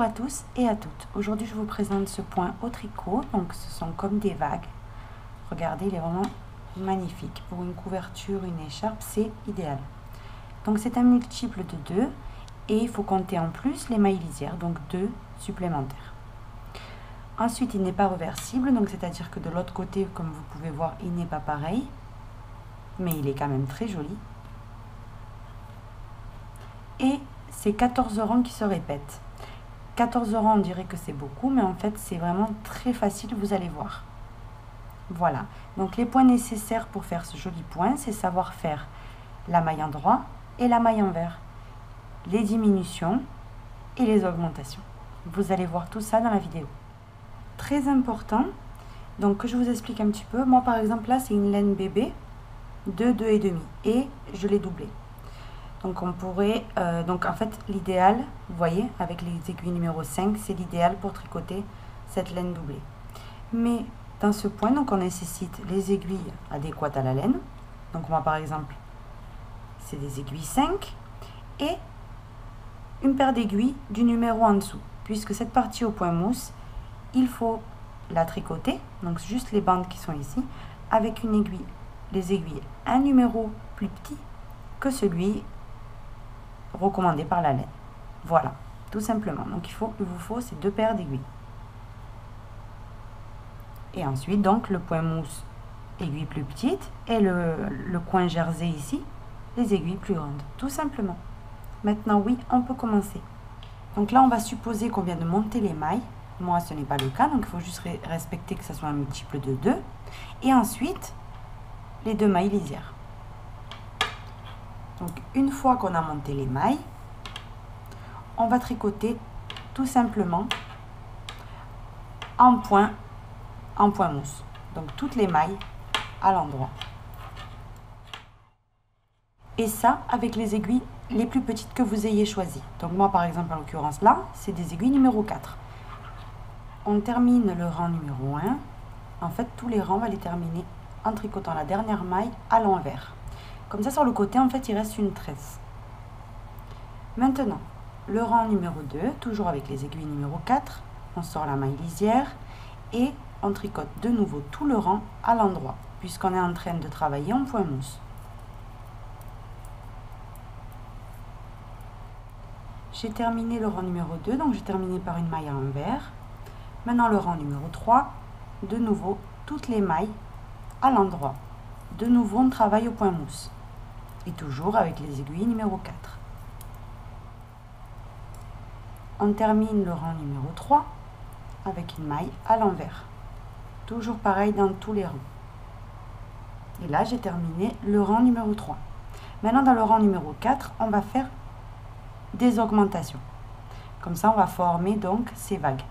Bonjour à tous et à toutes. Aujourd'hui, je vous présente ce point au tricot. Donc, ce sont comme des vagues. Regardez, il est vraiment magnifique. Pour une couverture, une écharpe, c'est idéal. Donc, c'est un multiple de 2 et il faut compter en plus les mailles lisières, donc 2 supplémentaires. Ensuite, il n'est pas reversible, donc c'est-à-dire que de l'autre côté, comme vous pouvez voir, il n'est pas pareil, mais il est quand même très joli. Et c'est 14 rangs qui se répètent. 14 rangs, on dirait que c'est beaucoup, mais en fait, c'est vraiment très facile, vous allez voir. Voilà. Donc, les points nécessaires pour faire ce joli point, c'est savoir faire la maille endroit et la maille envers, les diminutions et les augmentations. Vous allez voir tout ça dans la vidéo. Très important, donc que je vous explique un petit peu. Moi, par exemple, là, c'est une laine bébé de 2,5 et je l'ai doublée. Donc on pourrait, donc en fait l'idéal, vous voyez, avec les aiguilles numéro 5, c'est l'idéal pour tricoter cette laine doublée. Mais dans ce point, donc on nécessite les aiguilles adéquates à la laine. Donc moi par exemple, c'est des aiguilles 5 et une paire d'aiguilles du numéro en dessous. Puisque cette partie au point mousse, il faut la tricoter, donc juste les bandes qui sont ici, avec une aiguille, les aiguilles un numéro plus petit que celui recommandé par la laine. Voilà, tout simplement. Donc il vous faut ces 2 paires d'aiguilles. Et ensuite, donc, le point mousse, aiguille plus petite, et le coin jersey ici, les aiguilles plus grandes. Tout simplement. Maintenant, oui, on peut commencer. Donc là, on va supposer qu'on vient de monter les mailles. Moi, ce n'est pas le cas, donc il faut juste respecter que ce soit un multiple de 2. Et ensuite, les 2 mailles lisières. Donc, une fois qu'on a monté les mailles, on va tricoter tout simplement en point mousse. Donc, toutes les mailles à l'endroit. Et ça, avec les aiguilles les plus petites que vous ayez choisies. Donc, moi, par exemple, en l'occurrence, là, c'est des aiguilles numéro 4. On termine le rang numéro 1. En fait, tous les rangs, on va les terminer en tricotant la dernière maille à l'envers. Comme ça, sur le côté, en fait, il reste une tresse. Maintenant, le rang numéro 2, toujours avec les aiguilles numéro 4, on sort la maille lisière et on tricote de nouveau tout le rang à l'endroit, puisqu'on est en train de travailler en point mousse. J'ai terminé le rang numéro 2, donc j'ai terminé par une maille à l'envers. Maintenant, le rang numéro 3, de nouveau, toutes les mailles à l'endroit. De nouveau, on travaille au point mousse. Et toujours avec les aiguilles numéro 4. On termine le rang numéro 3 avec une maille à l'envers. Toujours pareil dans tous les rangs. Et là, j'ai terminé le rang numéro 3. Maintenant, dans le rang numéro 4, on va faire des augmentations. Comme ça, on va former donc ces vagues.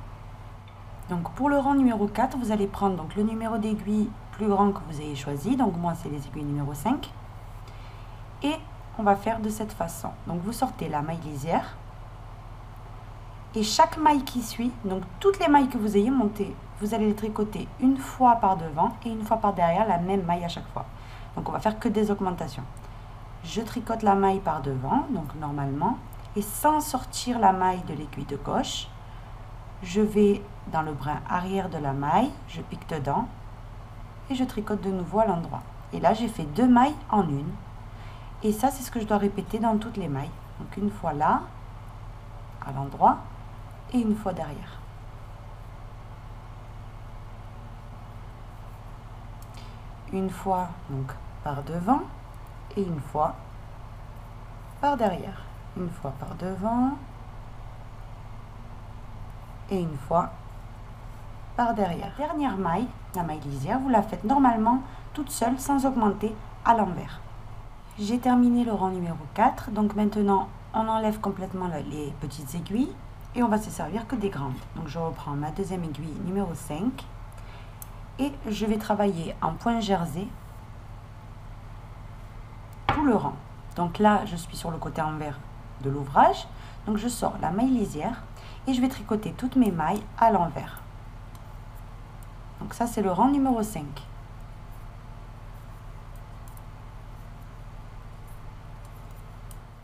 Donc, pour le rang numéro 4, vous allez prendre donc, le numéro d'aiguille plus grand que vous ayez choisi. Donc, moi, c'est les aiguilles numéro 5. Et on va faire de cette façon. Donc, vous sortez la maille lisière. Et chaque maille qui suit, donc toutes les mailles que vous ayez montées, vous allez les tricoter une fois par devant et une fois par derrière, la même maille à chaque fois. Donc, on va faire que des augmentations. Je tricote la maille par devant, donc normalement. Et sans sortir la maille de l'aiguille de gauche, je vais dans le brin arrière de la maille, je pique dedans et je tricote de nouveau à l'endroit. Et là, j'ai fait 2 mailles en une. Et ça, c'est ce que je dois répéter dans toutes les mailles. Donc, une fois là, à l'endroit, et une fois derrière. Une fois, donc, par devant, et une fois par derrière. Une fois par devant, et une fois par derrière. La dernière maille, la maille lisière, vous la faites normalement toute seule, sans augmenter à l'envers. J'ai terminé le rang numéro 4, donc maintenant on enlève complètement les petites aiguilles et on va se servir que des grandes. Donc je reprends ma deuxième aiguille numéro 5 et je vais travailler en point jersey tout le rang. Donc là je suis sur le côté envers de l'ouvrage, donc je sors la maille lisière et je vais tricoter toutes mes mailles à l'envers. Donc ça c'est le rang numéro 5.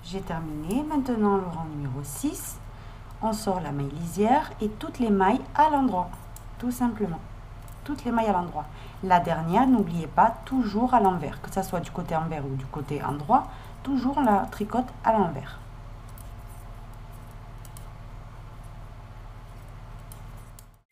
J'ai terminé. Maintenant le rang numéro 6. on sort la maille lisière et toutes les mailles à l'endroit, tout simplement. Toutes les mailles à l'endroit. La dernière, n'oubliez pas, toujours à l'envers, que ça soit du côté envers ou du côté endroit, toujours on la tricote à l'envers.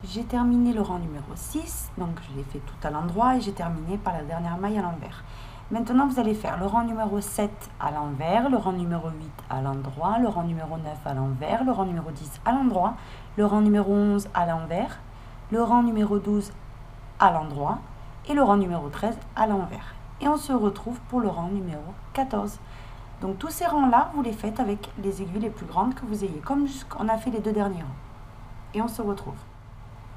J'ai terminé le rang numéro 6, donc je l'ai fait tout à l'endroit et j'ai terminé par la dernière maille à l'envers. Maintenant, vous allez faire le rang numéro 7 à l'envers, le rang numéro 8 à l'endroit, le rang numéro 9 à l'envers, le rang numéro 10 à l'endroit, le rang numéro 11 à l'envers, le rang numéro 12 à l'endroit et le rang numéro 13 à l'envers. Et on se retrouve pour le rang numéro 14. Donc tous ces rangs-là, vous les faites avec les aiguilles les plus grandes que vous ayez, comme on a fait les deux derniers rangs. Et on se retrouve.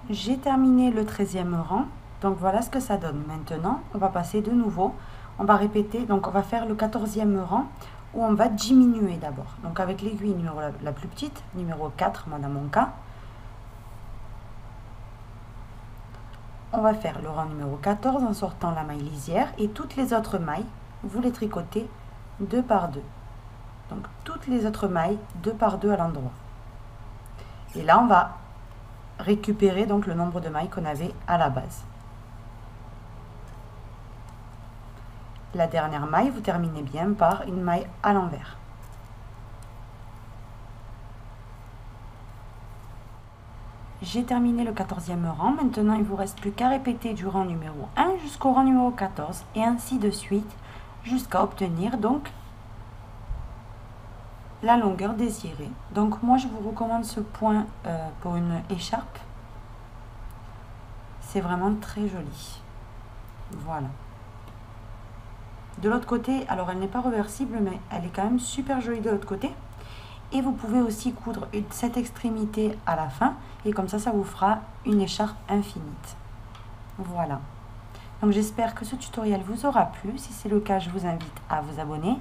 J'ai terminé le 13e rang, donc voilà ce que ça donne. Maintenant, on va passer de nouveau, on va répéter, donc on va faire le 14e rang où on va diminuer d'abord. Donc avec l'aiguille numéro la plus petite, numéro 4, moi dans mon cas, on va faire le rang numéro 14 en sortant la maille lisière et toutes les autres mailles, vous les tricotez 2 par 2. Donc toutes les autres mailles 2 par 2 à l'endroit. Et là, on va récupérer donc le nombre de mailles qu'on avait à la base. La dernière maille, vous terminez bien par une maille à l'envers. J'ai terminé le 14e rang. Maintenant, il ne vous reste plus qu'à répéter du rang numéro 1 jusqu'au rang numéro 14 et ainsi de suite jusqu'à obtenir donc la longueur désirée. Donc moi, je vous recommande ce point pour une écharpe. C'est vraiment très joli. Voilà. De l'autre côté, alors elle n'est pas reversible, mais elle est quand même super jolie de l'autre côté. Et vous pouvez aussi coudre cette extrémité à la fin. Et comme ça vous fera une écharpe infinite. Voilà. Donc j'espère que ce tutoriel vous aura plu. Si c'est le cas, je vous invite à vous abonner,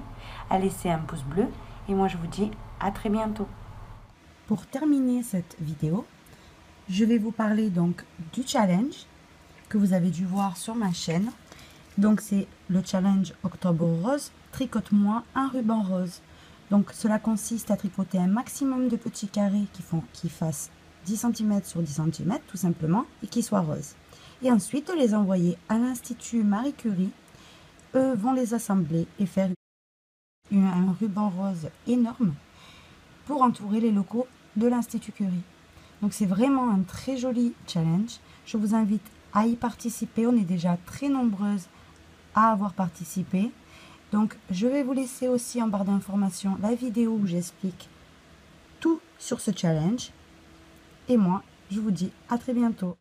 à laisser un pouce bleu. Et moi, je vous dis à très bientôt. Pour terminer cette vidéo, je vais vous parler donc du challenge que vous avez dû voir sur ma chaîne. Donc c'est le challenge Octobre Rose, tricote-moi un ruban rose. Donc cela consiste à tricoter un maximum de petits carrés qui fassent 10 cm sur 10 cm tout simplement et qui soient roses. Et ensuite de les envoyer à l'Institut Marie Curie. Eux vont les assembler et faire un ruban rose énorme pour entourer les locaux de l'Institut Curie. Donc c'est vraiment un très joli challenge. Je vous invite à y participer. On est déjà très nombreuses à avoir participé. Donc je vais vous laisser aussi en barre d'informations la vidéo où j'explique tout sur ce challenge. Et moi, je vous dis à très bientôt.